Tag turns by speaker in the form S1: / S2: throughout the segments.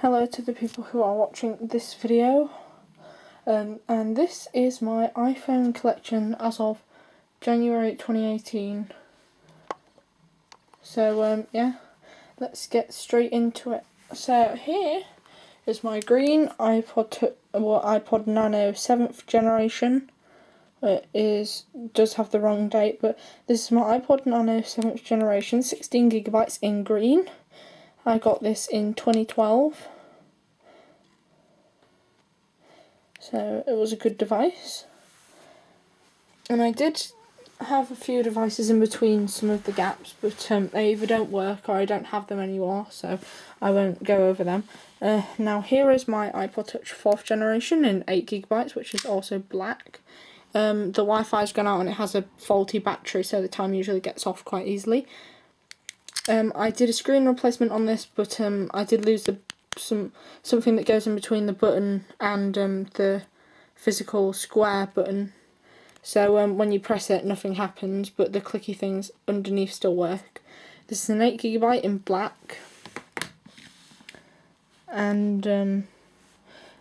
S1: Hello to the people who are watching this video, and this is my iPhone collection as of January 2018. So yeah, let's get straight into it. So here is my green iPod Nano 7th generation. It does have the wrong date, but this is my iPod Nano 7th generation, 16GB in green. I got this in 2012. So it was a good device. And I did have a few devices in between some of the gaps, but they either don't work or I don't have them anymore, so I won't go over them. Now here is my iPod Touch 4th generation in 8GB, which is also black. The Wi-Fi's gone out and it has a faulty battery, so the time usually gets off quite easily. I did a screen replacement on this, but I did lose something that goes in between the button and the physical square button. So when you press it, nothing happens, but the clicky things underneath still work. This is an 8GB in black. And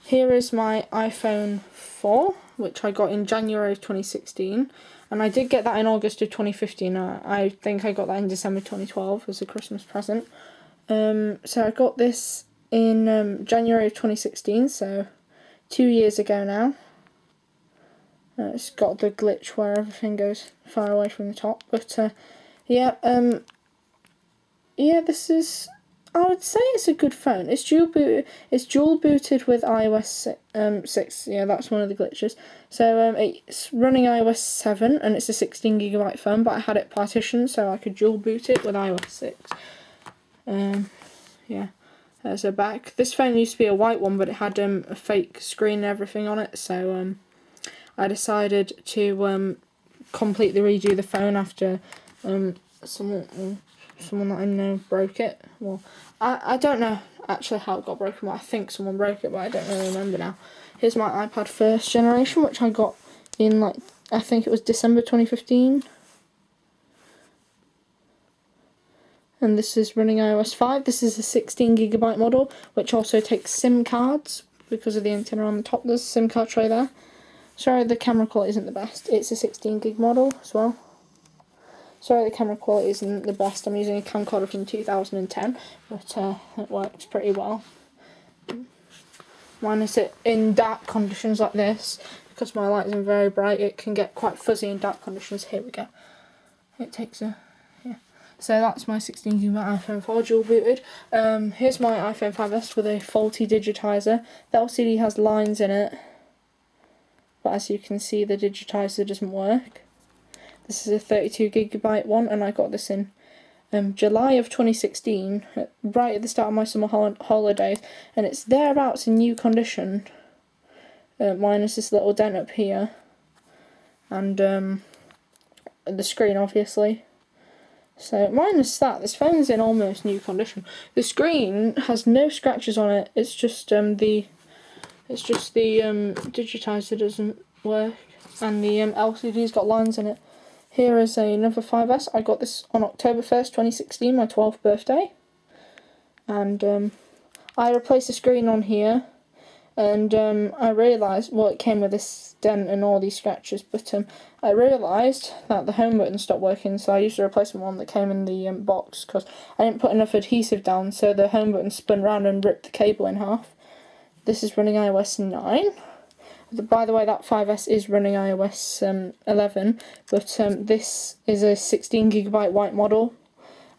S1: here is my iPhone 4, which I got in January of 2016. And I did get that in August of 2015. I think I got that in December 2012 as a Christmas present. So I got this in January of 2016, so 2 years ago now. It's got the glitch where everything goes far away from the top, but yeah, this is, I would say it's a good phone. It's dual booted with iOS 6. Yeah, that's one of the glitches. So it's running iOS 7 and it's a 16GB phone, but I had it partitioned so I could dual boot it with iOS 6. Yeah, there's a back. This phone used to be a white one, but it had a fake screen and everything on it, so I decided to completely redo the phone after someone that I know broke it. Well, I don't know actually how it got broken, but I think someone broke it, but I don't really remember now. Here's my iPad 1st generation, which I got in, like, I think it was December 2015. And this is running iOS 5. This is a 16GB model, which also takes SIM cards because of the antenna on the top. There's a SIM card tray there. Sorry, the camera quality isn't the best. It's a 16GB model as well. Sorry, the camera quality isn't the best. I'm using a camcorder from 2010, but it works pretty well. Mine is in dark conditions like this, because my light isn't very bright. It can get quite fuzzy in dark conditions. Here we go. It takes a... yeah. So that's my 16GB iPhone 4 dual booted. Here's my iPhone 5S with a faulty digitizer. The LCD has lines in it, but as you can see, the digitizer doesn't work. This is a 32GB one, and I got this in July of 2016, right at the start of my summer holidays, and it's thereabouts in new condition, minus this little dent up here, and the screen, obviously. So minus that, this phone's in almost new condition. The screen has no scratches on it. It's just the digitizer doesn't work, and the LCD's got lines in it. Here is another 5S. I got this on October 1st, 2016, my 12th birthday. And I replaced the screen on here, and I realised, well, it came with this dent and all these scratches, but I realised that the home button stopped working, so I used the replacement one that came in the box, because I didn't put enough adhesive down, so the home button spun round and ripped the cable in half. This is running iOS 9. By the way, that 5S is running iOS 11, but this is a 16GB white model.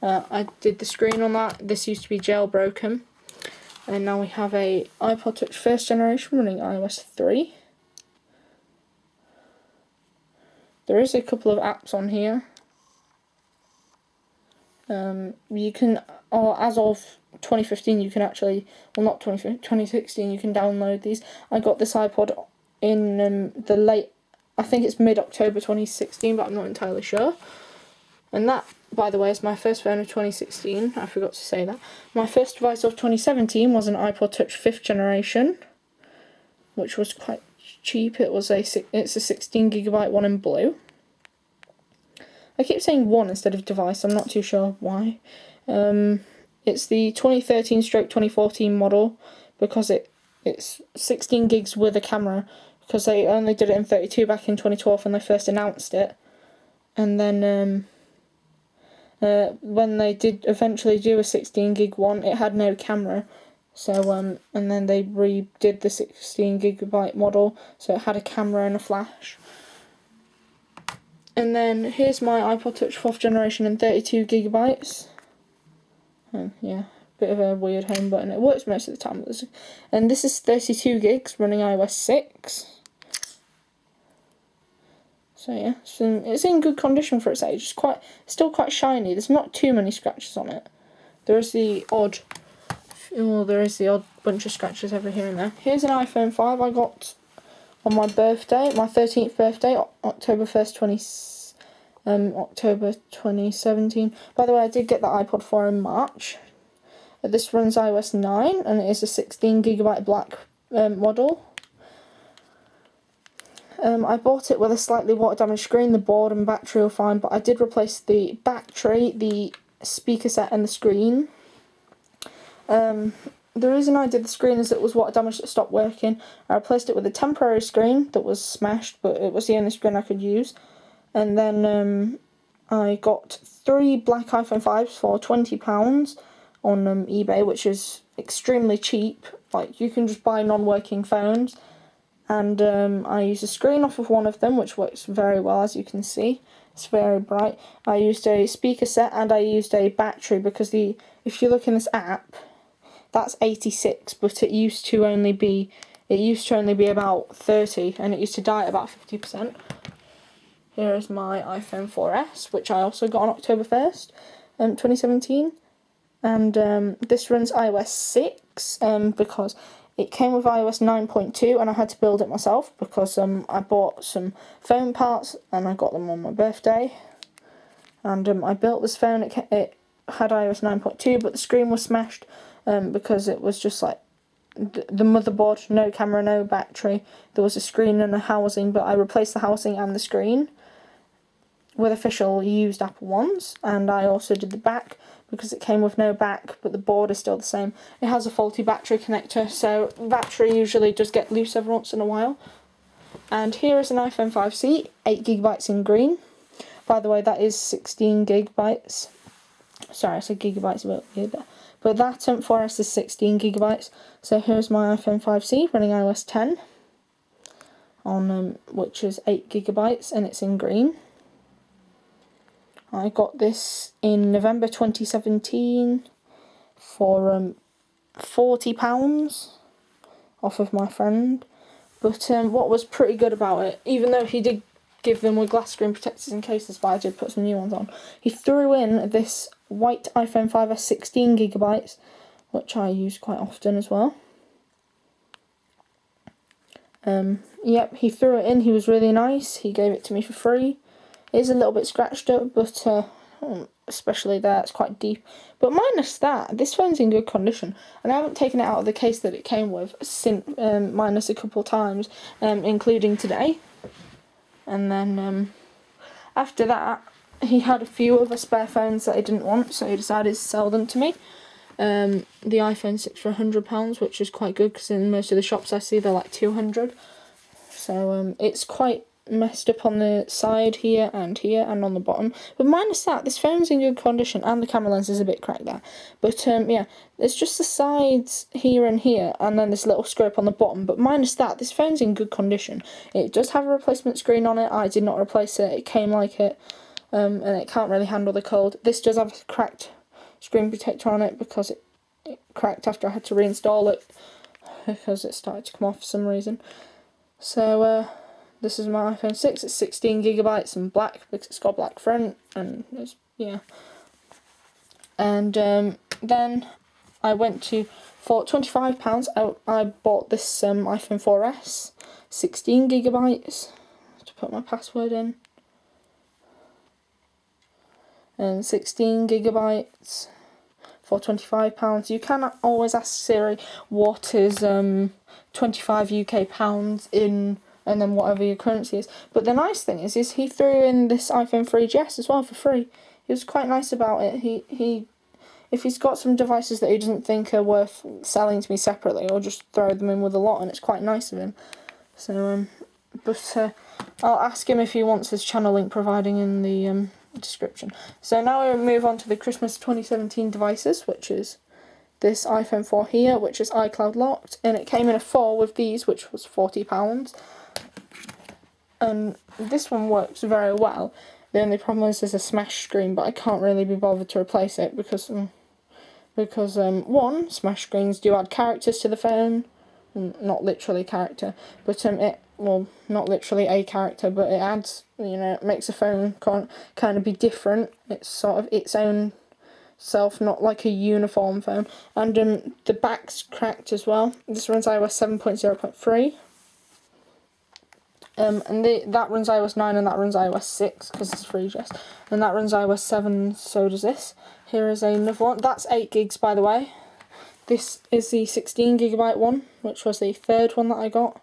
S1: I did the screen on that. This used to be jailbroken. And now we have a iPod Touch 1st generation running iOS 3. There is a couple of apps on here. You can, or as of 2015, you can actually, well, not 2016, you can download these. I got this iPod in the late, I think it's mid-October 2016, but I'm not entirely sure. And that, by the way, is my first phone of 2016. I forgot to say that. My first device of 2017 was an iPod Touch 5th generation, which was quite cheap. It's a 16GB one in blue. I keep saying one instead of device. I'm not too sure why. It's the 2013/2014 model because it's 16 gigs with a camera, because they only did it in 32 back in 2012 when they first announced it. And then when they did eventually do a 16 gig one, it had no camera. So and then they redid the 16 gigabyte model, so it had a camera and a flash. And then here's my iPod Touch 4th generation in 32 gigabytes. Yeah, bit of a weird home button. It works most of the time. And this is 32 gigs running iOS 6. So yeah, it's in good condition for its age. It's still quite shiny. There's not too many scratches on it. There is the odd bunch of scratches over here and there. Here's an iPhone 5 I got on my birthday, my 13th birthday, October 1st, October 2017. By the way, I did get the iPod 4 in March. This runs iOS 9 and it is a 16 gigabyte black model. I bought it with a slightly water damaged screen. The board and battery were fine, but I did replace the battery, the speaker set and the screen. The reason I did the screen is it was water damaged that stopped working. I replaced it with a temporary screen that was smashed, but it was the only screen I could use. And then I got 3 black iPhone 5s for £20 on eBay, which is extremely cheap. Like, you can just buy non-working phones. And I used a screen off of one of them, which works very well, as you can see. It's very bright. I used a speaker set and I used a battery, because if you look in this app, that's 86, but it used to only be about 30, and it used to die at about 50%. Here is my iPhone 4S, which I also got on October 1st, 2017. And this runs iOS 6 because it came with iOS 9.2 and I had to build it myself, because I bought some phone parts and I got them on my birthday. And I built this phone. It had iOS 9.2, but the screen was smashed because it was just like the motherboard, no camera, no battery. There was a screen and a housing, but I replaced the housing and the screen with official used Apple ones. And I also did the back, because it came with no back, but the board is still the same. It has a faulty battery connector, so battery usually does get loose every once in a while. And here is an iPhone 5C, 8GB in green. By the way, that is 16 gigabytes. Sorry, I said gigabytes a bit weird there. But that 4S is 16 gigabytes. So here's my iPhone 5C running iOS 10, on which is 8 gigabytes, and it's in green. I got this in November 2017 for £40 off of my friend. But what was pretty good about it, even though he did give them with glass screen protectors and cases, but I did put some new ones on, he threw in this white iPhone 5S 16 gigabytes, which I use quite often as well. Yep, he threw it in. He was really nice. He gave it to me for free. It is a little bit scratched up, but especially there, it's quite deep. But minus that, this phone's in good condition, and I haven't taken it out of the case that it came with, since minus a couple times, including today. And then after that, he had a few other spare phones that he didn't want, so he decided to sell them to me. The iPhone 6 for £100, which is quite good, because in most of the shops I see they're like 200. So it's quite messed up on the side here and on the bottom, but minus that, this phone's in good condition, and the camera lens is a bit cracked there. But yeah, it's just the sides here and here, and then this little screw up on the bottom, but minus that, this phone's in good condition. It does have a replacement screen on it. I did not replace it. It came like it, and it can't really handle the cold. This does have a cracked screen protector on it, because it cracked after I had to reinstall it, because it started to come off for some reason. So this is my iPhone 6, it's 16 gigabytes and black, because it's got black front, and it's, yeah. And then I went for £25, I bought this iPhone 4S, 16 gigabytes, to put my password in, and 16 gigabytes for £25. You can always ask Siri what is 25 UK pounds in, and then whatever your currency is. But the nice thing is he threw in this iPhone 3GS as well for free. He was quite nice about it. if he's got some devices that he doesn't think are worth selling to me separately, or just throw them in with a lot, and it's quite nice of him. So, I'll ask him if he wants his channel link providing in the description. So now we move on to the Christmas 2017 devices, which is this iPhone 4 here, which is iCloud locked, and it came in a 4 with these, which was £40. And this one works very well. The only problem is there's a smash screen, but I can't really be bothered to replace it because one, smash screens do add characters to the phone, not literally character, but not literally a character, but it adds, it makes the phone kind of be different. It's sort of its own self, not like a uniform phone. And the back's cracked as well. This runs iOS 7.0.3. And that runs iOS 9 and that runs iOS 6 because it's free just. And that runs iOS 7, so does this. Here is another one. That's 8 gigs, by the way. This is the 16GB one, which was the third one that I got.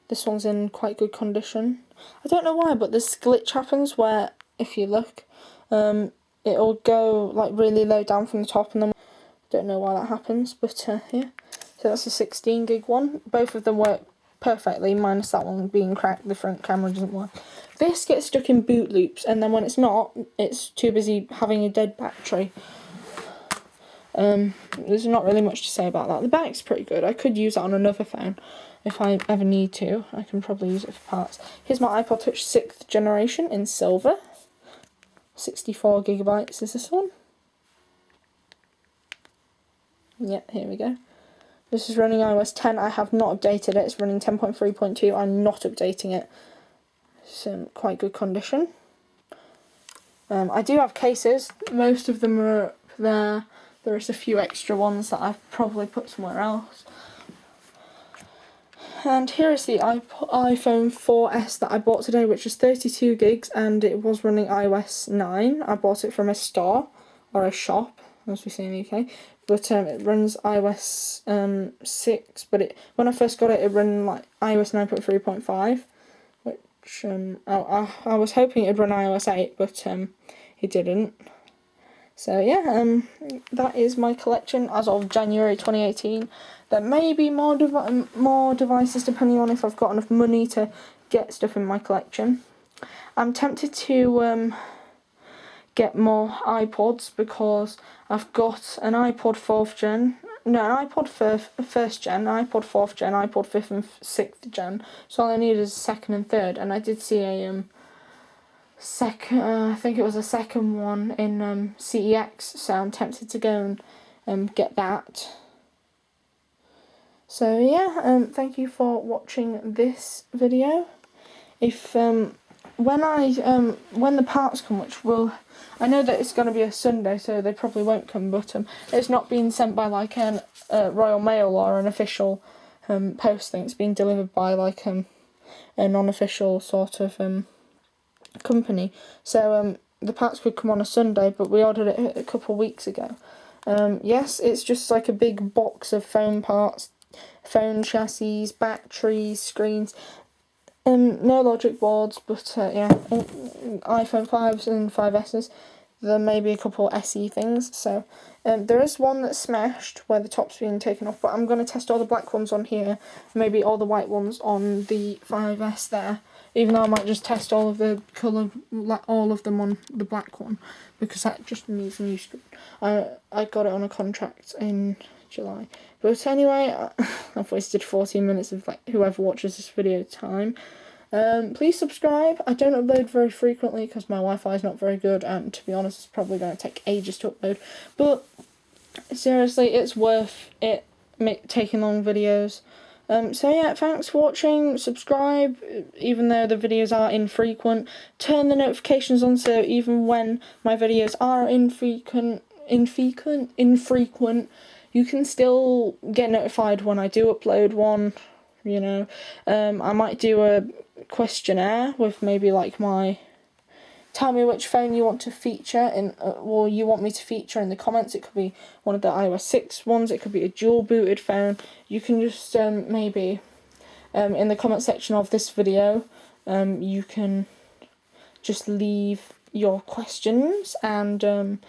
S1: This one's in quite good condition. I don't know why, but this glitch happens where, if you look, it'll go like really low down from the top, and then don't know why that happens, but yeah. So that's a 16 gig one. Both of them work perfectly, minus that one being cracked. The front camera doesn't work. This gets stuck in boot loops, and then when it's not, it's too busy having a dead battery. There's not really much to say about that. The back's pretty good. I could use it on another phone if I ever need to. I can probably use it for parts. Here's my iPod Touch 6th generation in silver. 64GB is this one. Yeah, here we go. This is running iOS 10. I have not updated it. It's running 10.3.2. I'm not updating it. It's in quite good condition. I do have cases. Most of them are up there. There's a few extra ones that I've probably put somewhere else. And here is the iPhone 4S that I bought today, which is 32 gigs, and it was running iOS 9. I bought it from a store, or a shop, as we say in the UK. But it runs iOS 6, but when I first got it, it ran like iOS 9.3.5, which I was hoping it'd run iOS 8, but it didn't. So yeah, that is my collection as of January 2018. There may be more devices depending on if I've got enough money to get stuff in my collection. I'm tempted to get more iPods because I've got an iPod 4th gen, an iPod 1st gen, an iPod 4th gen, iPod 5th and 6th gen. So all I need is 2nd and 3rd, and I did see a I think it was a second one in CEX, so I'm tempted to go and get that. So yeah, thank you for watching this video. If when the parts come, I know that it's going to be a Sunday, so they probably won't come, but it's not being sent by like an Royal Mail or an official post thing. It's being delivered by like a non-official sort of company. So the parts could come on a Sunday, but we ordered it a couple of weeks ago. Yes, it's just like a big box of phone parts, phone chassis, batteries, screens. No logic boards, but yeah, iPhone 5s and 5Ss. There may be a couple SE things, so there is one that's smashed where the top's being taken off, but I'm going to test all the black ones on here, maybe all the white ones on the 5S there, even though I might just test all of the colour, all of them on the black one, because that just needs a new screen. I got it on a contract in July. But anyway, I've wasted 14 minutes of like whoever watches this video time. Please subscribe. I don't upload very frequently because my Wi-Fi is not very good, and to be honest, it's probably going to take ages to upload. But seriously, it's worth it taking long videos. So yeah, thanks for watching. Subscribe, even though the videos are infrequent. Turn the notifications on so even when my videos are infrequent, you can still get notified when I do upload one. I might do a questionnaire with maybe like tell me which phone you want to feature in, or you want me to feature in the comments. It could be one of the iOS 6 ones, it could be a dual booted phone. You can just maybe in the comment section of this video you can just leave your questions, and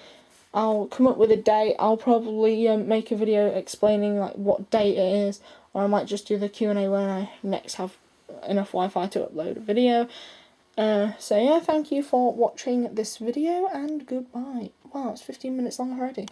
S1: I'll come up with a date. I'll probably make a video explaining like what date it is, or I might just do the Q&A when I next have enough Wi-Fi to upload a video. So yeah, thank you for watching this video, and goodbye. Wow, it's 15 minutes long already.